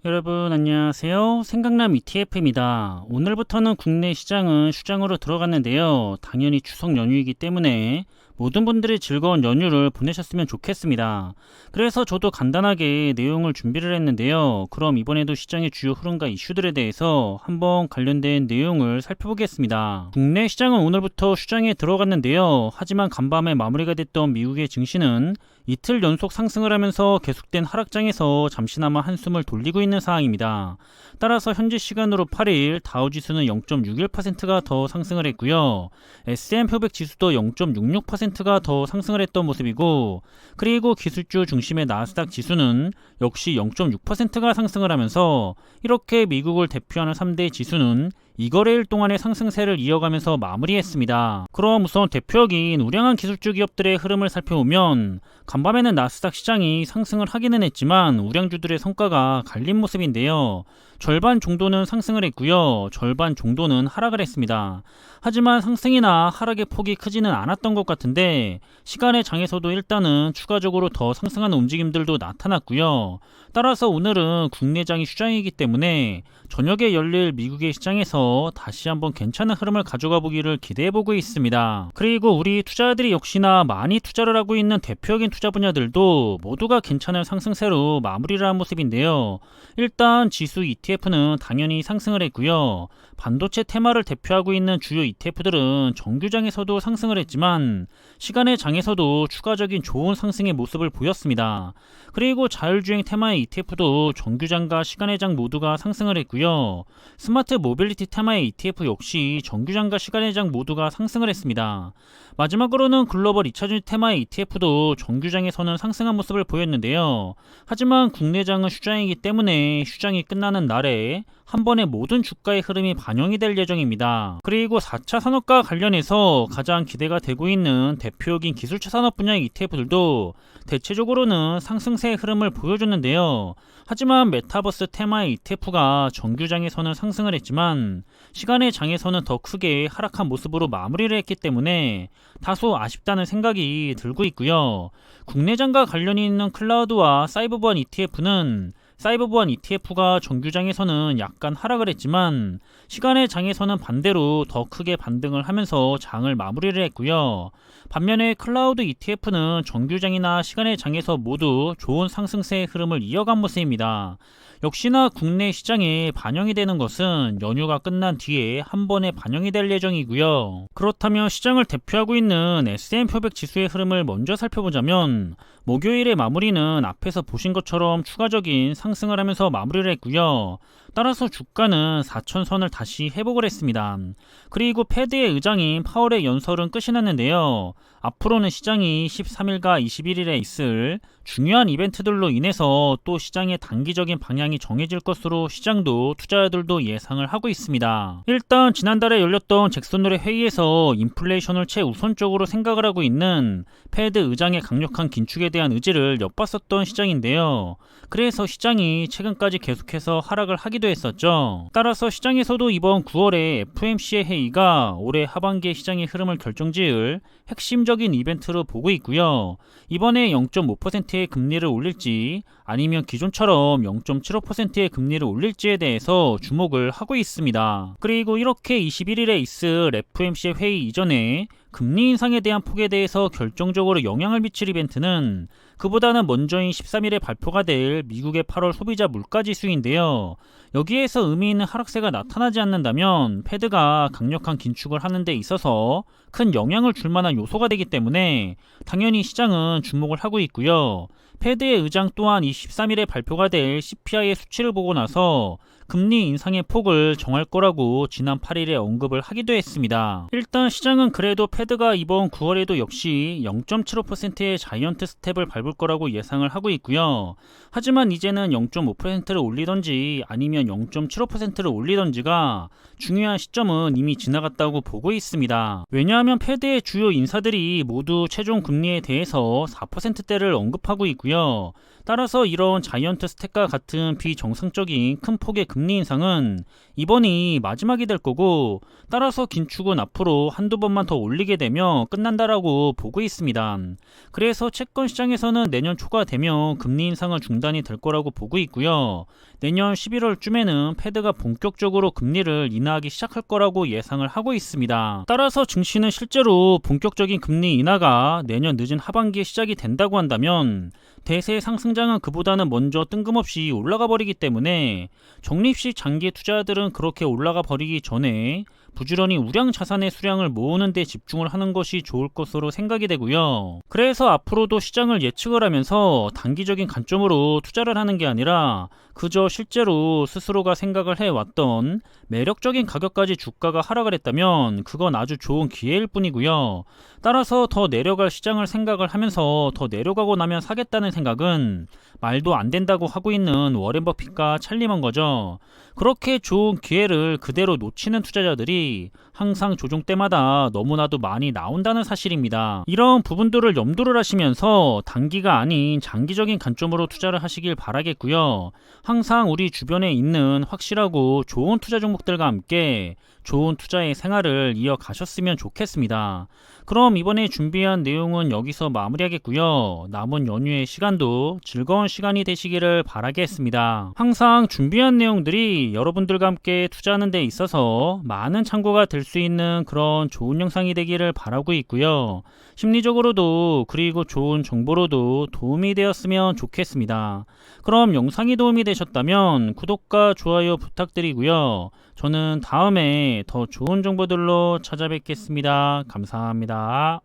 여러분 안녕하세요. 생강남 ETF입니다. 오늘부터는 국내 시장은 휴장으로 들어갔는데요. 당연히 추석 연휴이기 때문에 모든 분들이 즐거운 연휴를 보내셨으면 좋겠습니다. 그래서 저도 간단하게 내용을 준비를 했는데요. 그럼 이번에도 시장의 주요 흐름과 이슈들에 대해서 한번 관련된 내용을 살펴보겠습니다. 국내 시장은 오늘부터 휴장에 들어갔는데요. 하지만 간밤에 마무리가 됐던 미국의 증시는 이틀 연속 상승을 하면서 계속된 하락장에서 잠시나마 한숨을 돌리고 있는 상황입니다. 따라서 현지 시간으로 8일 다우지수는 0.61%가 더 상승을 했고요. S&P 500 지수도 0.66%가 더 상승을 했던 모습이고, 그리고 기술주 중심의 나스닥 지수는 역시 0.6%가 상승을 하면서 이렇게 미국을 대표하는 3대 지수는 이거래일 동안의 상승세를 이어가면서 마무리했습니다. 그럼 우선 대표적인 우량한 기술주 기업들의 흐름을 살펴보면 간밤에는 나스닥 시장이 상승을 하기는 했지만 우량주들의 성과가 갈린 모습인데요. 절반 정도는 상승을 했고요. 절반 정도는 하락을 했습니다. 하지만 상승이나 하락의 폭이 크지는 않았던 것 같은데 시간의 장에서도 일단은 추가적으로 더 상승하는 움직임들도 나타났고요. 따라서 오늘은 국내장이 휴장이기 때문에 저녁에 열릴 미국의 시장에서 다시 한번 괜찮은 흐름을 가져가 보기를 기대해보고 있습니다. 그리고 우리 투자자들이 역시나 많이 투자를 하고 있는 대표적인 투자 분야들도 모두가 괜찮은 상승세로 마무리를 한 모습인데요. 일단 지수 ETF는 당연히 상승을 했고요. 반도체 테마를 대표하고 있는 주요 ETF들은 정규장에서도 상승을 했지만 시간의 장에서도 추가적인 좋은 상승의 모습을 보였습니다. 그리고 자율주행 테마의 ETF도 정규장과 시간의 장 모두가 상승을 했고요. 스마트 모빌리티 테마의 ETF 역시 정규장과 시간의 장 모두가 상승을 했습니다. 마지막으로는 글로벌 2차전지 테마의 ETF도 정규장에서는 상승한 모습을 보였는데요. 하지만 국내장은 휴장이기 때문에 휴장이 끝나는 날에 한 번에 모든 주가의 흐름이 반영이 될 예정입니다. 그리고 4차 산업과 관련해서 가장 기대가 되고 있는 대표적인 기술차 산업 분야의 ETF들도 대체적으로는 상승세의 흐름을 보여줬는데요. 하지만 메타버스 테마의 ETF가 정규장에서는 상승을 했지만 시간의 장에서는 더 크게 하락한 모습으로 마무리를 했기 때문에 다소 아쉽다는 생각이 들고 있고요. 국내장과 관련이 있는 클라우드와 사이버보안 ETF는 사이버보안 ETF가 정규장에서는 약간 하락을 했지만 시간의 장에서는 반대로 더 크게 반등을 하면서 장을 마무리를 했고요. 반면에 클라우드 ETF는 정규장이나 시간의 장에서 모두 좋은 상승세의 흐름을 이어간 모습입니다. 역시나 국내 시장에 반영이 되는 것은 연휴가 끝난 뒤에 한 번에 반영이 될 예정이고요. 그렇다면 시장을 대표하고 있는 S&P 500 지수의 흐름을 먼저 살펴보자면 목요일의 마무리는 앞에서 보신 것처럼 추가적인 상승을 하면서 마무리를 했고요. 따라서 주가는 4천선을 다시 회복을 했습니다. 그리고 패드의 의장인 파월의 연설은 끝이 났는데요. 앞으로는 시장이 13일과 21일에 있을 중요한 이벤트들로 인해서 또 시장의 단기적인 방향이 정해질 것으로 시장도 투자자들도 예상을 하고 있습니다. 일단 지난달에 열렸던 잭슨홀의 회의에서 인플레이션을 최우선적으로 생각을 하고 있는 패드 의장의 강력한 긴축에 대한 의지를 엿봤었던 시장인데요. 그래서 시장이 최근까지 계속해서 하락을 하기도 했었죠. 따라서 시장에서도 이번 9월에 FOMC의 회의가 올해 하반기의 시장의 흐름을 결정지을 핵심적인 이벤트로 보고 있고요. 이번에 0.5%의 금리를 올릴지 아니면 기존처럼 0.75%의 금리를 올릴지에 대해서 주목을 하고 있습니다. 그리고 이렇게 21일에 있을 FOMC 회의 이전에 금리 인상에 대한 폭에 대해서 결정적으로 영향을 미칠 이벤트는 그보다는 먼저인 13일에 발표가 될 미국의 8월 소비자 물가지수인데요. 여기에서 의미 있는 하락세가 나타나지 않는다면 패드가 강력한 긴축을 하는 데 있어서 큰 영향을 줄 만한 요소가 되기 때문에 당연히 시장은 주목을 하고 있고요. 패드의 의장 또한 이 13일에 발표가 될 CPI의 수치를 보고 나서 금리 인상의 폭을 정할 거라고 지난 8일에 언급을 하기도 했습니다. 일단 시장은 그래도 패드가 이번 9월에도 역시 0.75%의 자이언트 스텝을 밟을 거라고 예상을 하고 있고요. 하지만 이제는 0.5%를 올리던지 아니면 0.75%를 올리던지가 중요한 시점은 이미 지나갔다고 보고 있습니다. 왜냐하면 패드의 주요 인사들이 모두 최종 금리에 대해서 4%대를 언급하고 있고요. 따라서 이런 자이언트 스텝과 같은 비정상적인 큰 폭의 금리 인상은 이번이 마지막이 될 거고, 따라서 긴축은 앞으로 한두 번만 더 올리게 되면 끝난다라고 보고 있습니다. 그래서 채권 시장에서는 내년 초가 되면 금리 인상은 중단이 될 거라고 보고 있고요. 내년 11월쯤에는 패드가 본격적으로 금리를 인하하기 시작할 거라고 예상을 하고 있습니다. 따라서 증시는 실제로 본격적인 금리 인하가 내년 늦은 하반기에 시작이 된다고 한다면 대세 상승장은 그보다는 먼저 뜬금없이 올라가 버리기 때문에 적립식 장기 투자자들은 그렇게 올라가 버리기 전에 부지런히 우량 자산의 수량을 모으는 데 집중을 하는 것이 좋을 것으로 생각이 되고요. 그래서 앞으로도 시장을 예측을 하면서 단기적인 관점으로 투자를 하는 게 아니라 그저 실제로 스스로가 생각을 해왔던 매력적인 가격까지 주가가 하락을 했다면 그건 아주 좋은 기회일 뿐이고요. 따라서 더 내려갈 시장을 생각을 하면서 더 내려가고 나면 사겠다는 생각은 말도 안 된다고 하고 있는 워렌 버핏과 찰리 먼거죠. 그렇게 좋은 기회를 그대로 놓치는 투자자들이 항상 조정 때마다 너무나도 많이 나온다는 사실입니다. 이런 부분들을 염두를 하시면서 단기가 아닌 장기적인 관점으로 투자를 하시길 바라겠고요. 항상 우리 주변에 있는 확실하고 좋은 투자 종목들과 함께 좋은 투자의 생활을 이어가셨으면 좋겠습니다. 그럼 이번에 준비한 내용은 여기서 마무리하겠고요. 남은 연휴의 시간도 즐거운 시간이 되시기를 바라겠습니다. 항상 준비한 내용들이 여러분들과 함께 투자하는 데 있어서 많은 참고가 될 수 있는 그런 좋은 영상이 되기를 바라고 있고요. 심리적으로도 그리고 좋은 정보로도 도움이 되었으면 좋겠습니다. 그럼 영상이 도움이 되셨다면 구독과 좋아요 부탁드리고요. 저는 다음에 더 좋은 정보들로 찾아뵙겠습니다. 감사합니다.